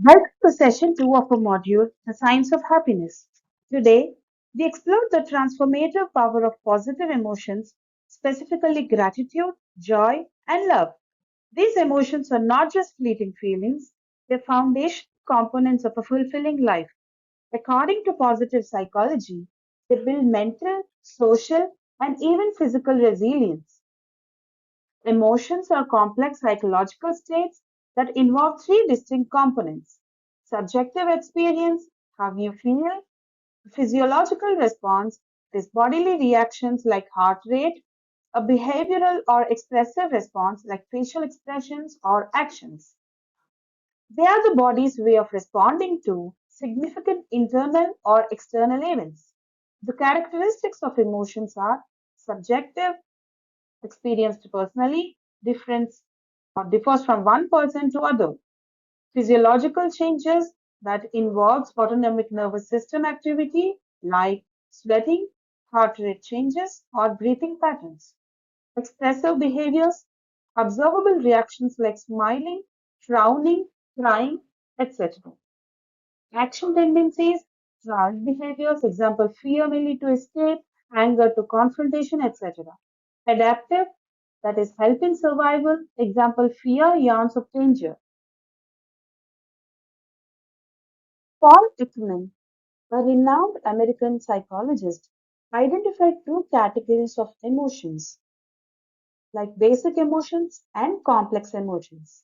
Welcome to session 2 of our module, The Science of Happiness. Today, we explore the transformative power of positive emotions, specifically gratitude, joy, and love. These emotions are not just fleeting feelings, they're foundational components of a fulfilling life. According to positive psychology, they build mental, social, and even physical resilience. Emotions are complex psychological states that involve three distinct components: subjective experience, how you feel; physiological response, these bodily reactions like heart rate; a behavioral or expressive response like facial expressions or actions. They are the body's way of responding to significant internal or external events. The characteristics of emotions are subjective, experienced personally, difference or differs from one person to other. Physiological changes that involves autonomic nervous system activity like sweating, heart rate changes, or breathing patterns. Expressive behaviors, observable reactions like smiling, frowning, crying, etc. Action tendencies, drive behaviors, example fear may lead to escape, anger to confrontation, etc. Adaptive, that is help in survival, example fear, yawns of danger. Paul Ekman, a renowned American psychologist, identified two categories of emotions, like basic emotions and complex emotions.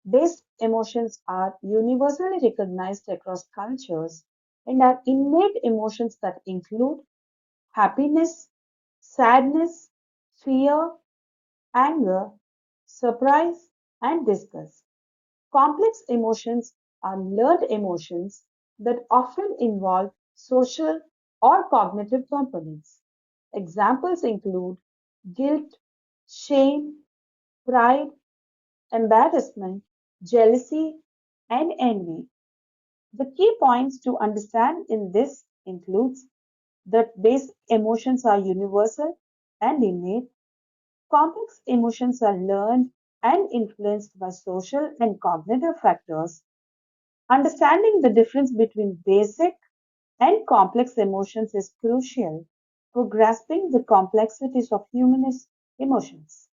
Basic emotions are universally recognized across cultures and are innate emotions that include happiness, sadness, fear, anger, surprise, and disgust. Complex emotions are learned emotions that often involve social or cognitive components. Examples include guilt, shame, pride, embarrassment, jealousy, and envy. The key points to understand in this includes that basic emotions are universal and innate. Complex emotions are learned and influenced by social and cognitive factors. Understanding the difference between basic and complex emotions is crucial for grasping the complexities of human emotions.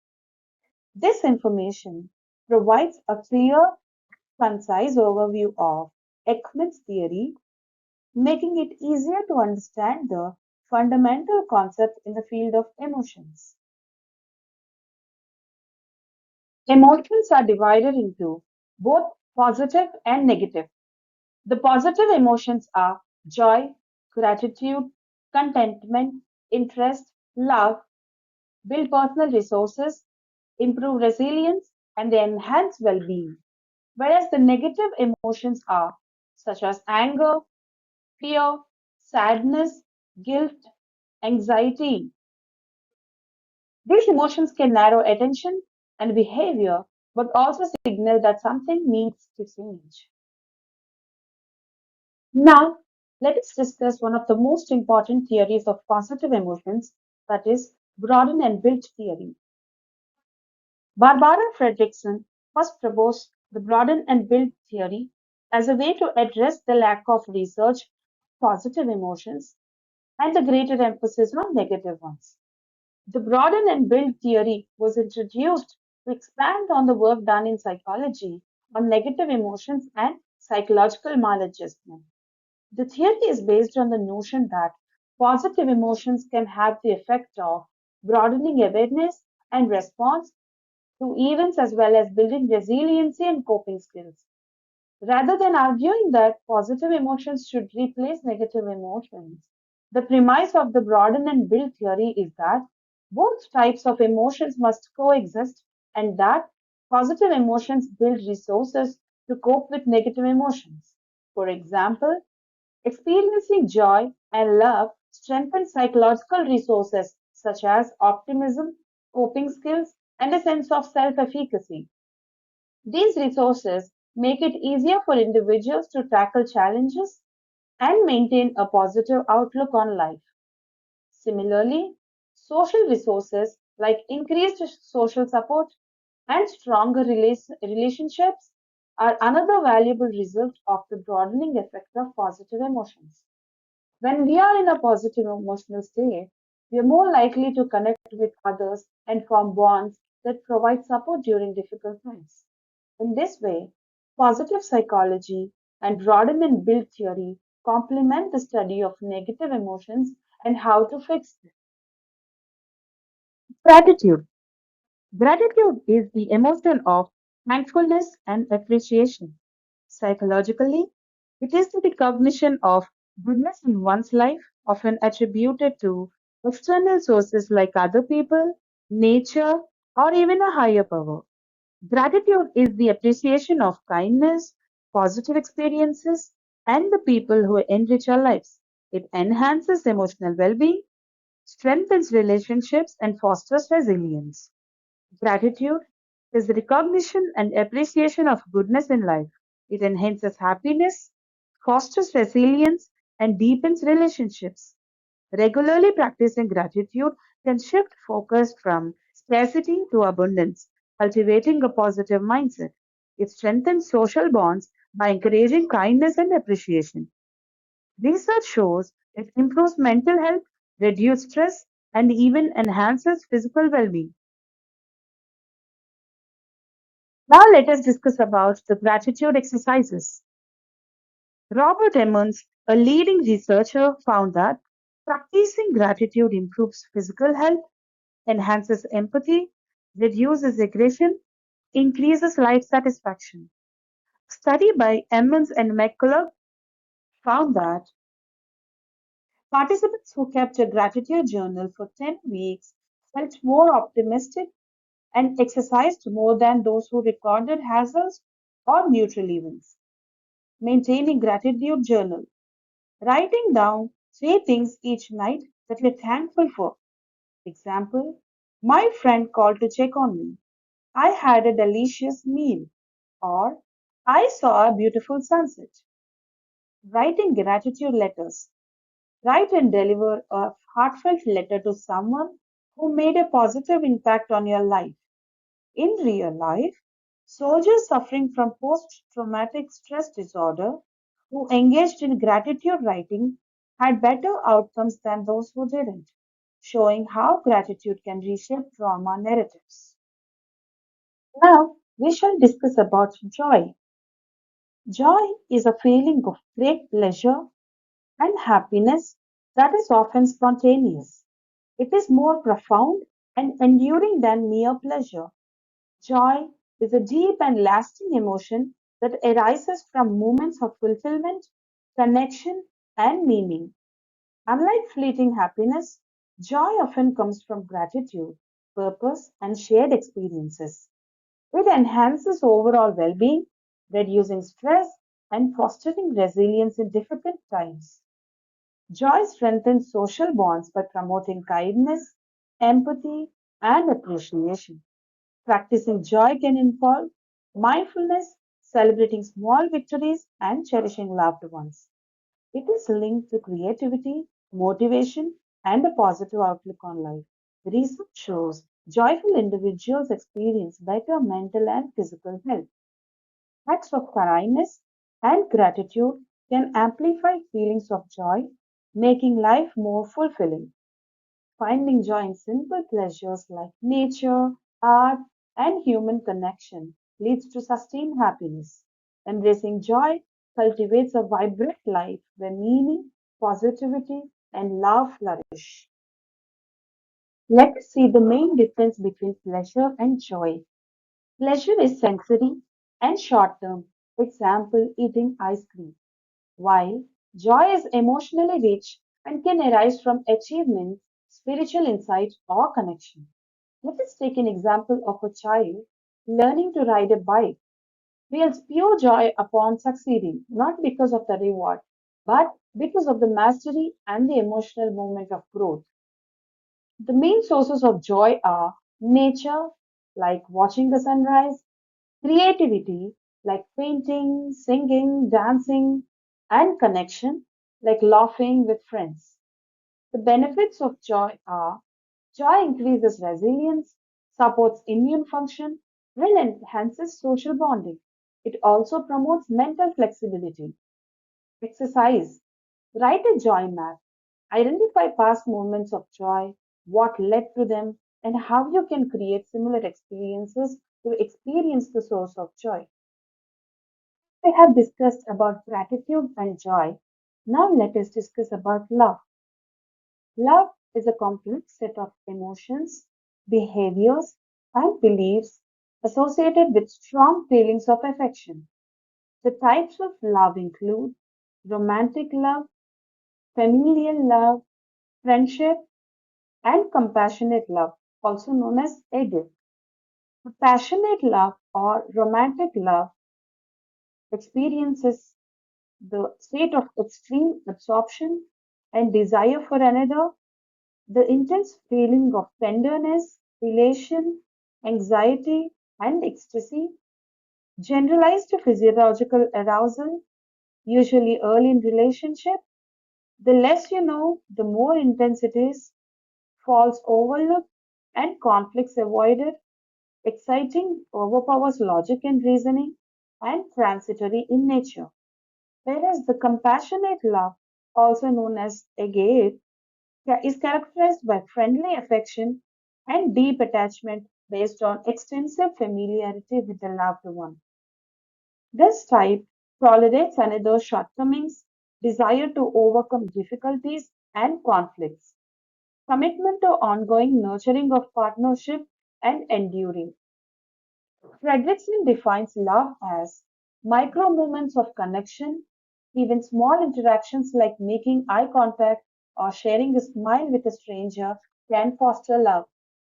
This information provides a clear, concise overview of Ekman's theory, making it easier to understand the fundamental concepts in the field of emotions. Emotions are divided into both positive and negative. The positive emotions are joy, gratitude, contentment, interest, love, build personal resources, improve resilience, and they enhance well being. Whereas the negative emotions are such as anger, fear, sadness, guilt, anxiety. These emotions can narrow attention and behavior, but also signal that something needs to change. Now, let us discuss one of the most important theories of positive emotions, that is, broaden and build theory. Barbara Fredrickson first proposed the broaden and build theory as a way to address the lack of research on positive emotions and the greater emphasis on negative ones. The broaden and build theory was introduced to expand on the work done in psychology on negative emotions and psychological maladjustment. The theory is based on the notion that positive emotions can have the effect of broadening awareness and response to events as well as building resiliency and coping skills. Rather than arguing that positive emotions should replace negative emotions, the premise of the broaden and build theory is that both types of emotions must coexist and that positive emotions build resources to cope with negative emotions. For example, experiencing joy and love strengthens psychological resources such as optimism, coping skills, and a sense of self efficacy. These resources make it easier for individuals to tackle challenges and maintain a positive outlook on life. Similarly, social resources like increased social support and stronger relationships are another valuable result of the broadening effect of positive emotions. When we are in a positive emotional state, we are more likely to connect with others and form bonds that provide support during difficult times. In this way, positive psychology and broaden and build theory complement the study of negative emotions and how to fix them. Gratitude. Gratitude is the emotion of thankfulness and appreciation. Psychologically, it is the recognition of goodness in one's life, often attributed to external sources like other people, nature, or even a higher power. Gratitude is the appreciation of kindness, positive experiences, and the people who enrich our lives. It enhances emotional well being, strengthens relationships, and fosters resilience. Gratitude is the recognition and appreciation of goodness in life. It enhances happiness, fosters resilience, and deepens relationships. Regularly practicing gratitude can shift focus from scarcity to abundance, cultivating a positive mindset. It strengthens social bonds by encouraging kindness and appreciation. Research shows it improves mental health, reduces stress, and even enhances physical well-being. Now let us discuss about the gratitude exercises. Robert Emmons, a leading researcher, found that practicing gratitude improves physical health, enhances empathy, reduces aggression, increases life satisfaction. Study by Emmons and McCullough found that participants who kept a gratitude journal for 10 weeks felt more optimistic and exercised more than those who recorded hazards or neutral events. Maintaining gratitude journal. Writing down three things each night that you're thankful for. Example, my friend called to check on me. I had a delicious meal. Or I saw a beautiful sunset. Writing gratitude letters. Write and deliver a heartfelt letter to someone who made a positive impact on your life. In real life, soldiers suffering from post traumatic stress disorder who engaged in gratitude writing had better outcomes than those who didn't, showing how gratitude can reshape trauma narratives. Now, we shall discuss about joy. Joy is a feeling of great pleasure and happiness that is often spontaneous. It is more profound and enduring than mere pleasure. Joy is a deep and lasting emotion that arises from moments of fulfillment, connection, and meaning. Unlike fleeting happiness, joy often comes from gratitude, purpose, and shared experiences. It enhances overall well being, reducing stress, and fostering resilience in difficult times. Joy strengthens social bonds by promoting kindness, empathy, and appreciation. Practicing joy can involve mindfulness, celebrating small victories, and cherishing loved ones. It is linked to creativity, motivation, and a positive outlook on life. Research shows joyful individuals experience better mental and physical health. Acts of kindness and gratitude can amplify feelings of joy, making life more fulfilling. Finding joy in simple pleasures like nature, art, and human connection leads to sustained happiness. Embracing joy cultivates a vibrant life where meaning, positivity, and love flourish. Let's see the main difference between pleasure and joy. Pleasure is sensory and short term. Example, eating ice cream. While joy is emotionally rich and can arise from achievement, spiritual insight, or connection. Let us take an example of a child learning to ride a bike. Feels pure joy upon succeeding, not because of the reward, but because of the mastery and the emotional moment of growth. The main sources of joy are nature, like watching the sunrise, creativity, like painting, singing, dancing, and connection, like laughing with friends. The benefits of joy are joy increases resilience, supports immune function, and enhances social bonding. It also promotes mental flexibility. Exercise. Write a joy map. Identify past moments of joy, what led to them, and how you can create similar experiences to experience the source of joy. We have discussed about gratitude and joy. Now let us discuss about love. Love is a complex set of emotions, behaviors, and beliefs associated with strong feelings of affection. The types of love include romantic love, familial love, friendship, and compassionate love, also known as agape. Passionate love or romantic love experiences the state of extreme absorption and desire for another, the intense feeling of tenderness, elation, anxiety, and ecstasy, generalized physiological arousal, usually early in relationship. The less you know, the more intense it is, falls overlooked and conflicts avoided, exciting overpowers logic and reasoning, and transitory in nature. Whereas the compassionate love, also known as agape, is characterized by friendly affection and deep attachment based on extensive familiarity with the loved one. This type tolerates another's shortcomings, desire to overcome difficulties and conflicts, commitment to ongoing nurturing of partnership and enduring. Fredrickson defines love as micro moments of connection, even small interactions like making eye contact or sharing a smile with a stranger can foster love.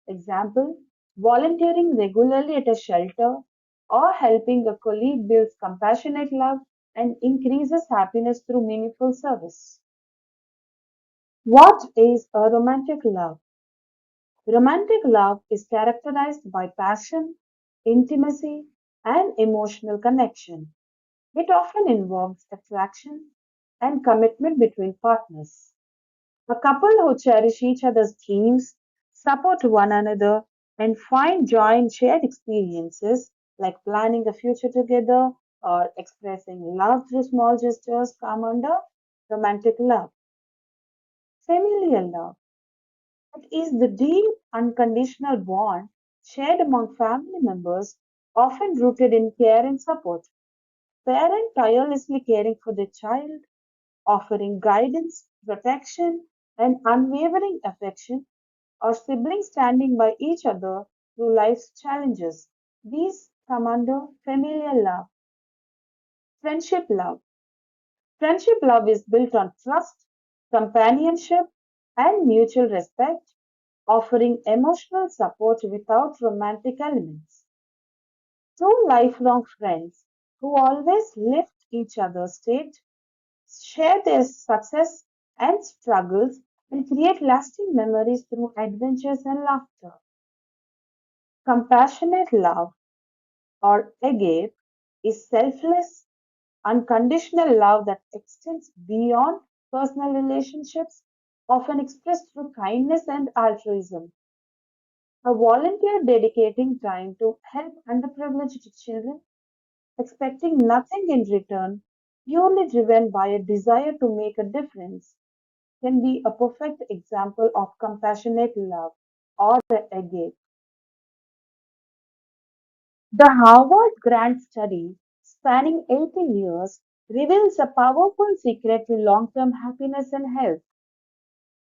Example, volunteering regularly at a shelter or helping a colleague builds compassionate love and increases happiness through meaningful service. What is a romantic love? Romantic love is characterized by passion, intimacy, and emotional connection. It often involves attraction and commitment between partners. A couple who cherish each other's dreams, support one another, and find joy in shared experiences like planning a future together or expressing love through small gestures come under romantic love. Familial love. It is the deep, unconditional bond shared among family members, often rooted in care and support. Parent tirelessly caring for their child, offering guidance, protection, and unwavering affection, or siblings standing by each other through life's challenges. These come under familial love. Friendship love. Friendship love is built on trust, companionship, and mutual respect, offering emotional support without romantic elements. Two lifelong friends who always lift each other's state, share their success and struggles, and create lasting memories through adventures and laughter. Compassionate love, or agape, is selfless, unconditional love that extends beyond personal relationships, often expressed through kindness and altruism. A volunteer dedicating time to help underprivileged children, expecting nothing in return, purely driven by a desire to make a difference, can be a perfect example of compassionate love or agape. The Harvard Grant study, spanning 80 years, reveals a powerful secret to long term happiness and health.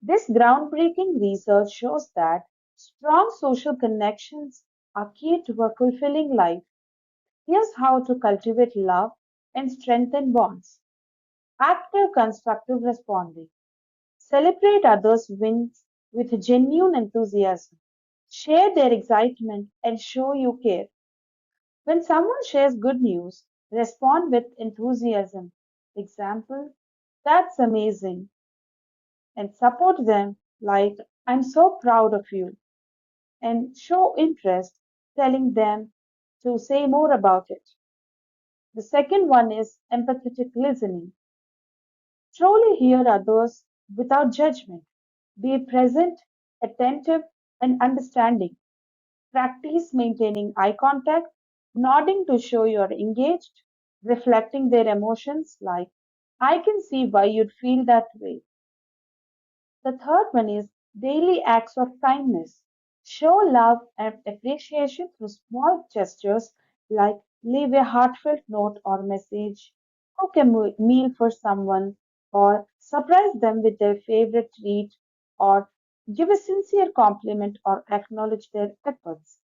This groundbreaking research shows that strong social connections are key to a fulfilling life. Here's how to cultivate love and strengthen bonds. Active constructive responding. Celebrate others' wins with genuine enthusiasm. Share their excitement and show you care. When someone shares good news, respond with enthusiasm. Example, that's amazing. And support them like, I'm so proud of you. And show interest, telling them to say more about it. The second one is empathetic listening. Truly hear others without judgment. Be present, attentive, and understanding. Practice maintaining eye contact, nodding to show you're engaged, reflecting their emotions like, I can see why you'd feel that way. The third one is daily acts of kindness. Show love and appreciation through small gestures like leave a heartfelt note or message, cook a meal for someone, or surprise them with their favorite treat, or give a sincere compliment or acknowledge their efforts.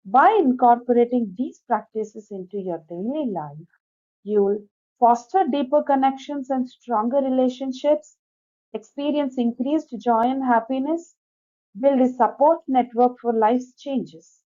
By incorporating these practices into your daily life, you'll foster deeper connections and stronger relationships, experience increased joy and happiness, build a support network for life's changes.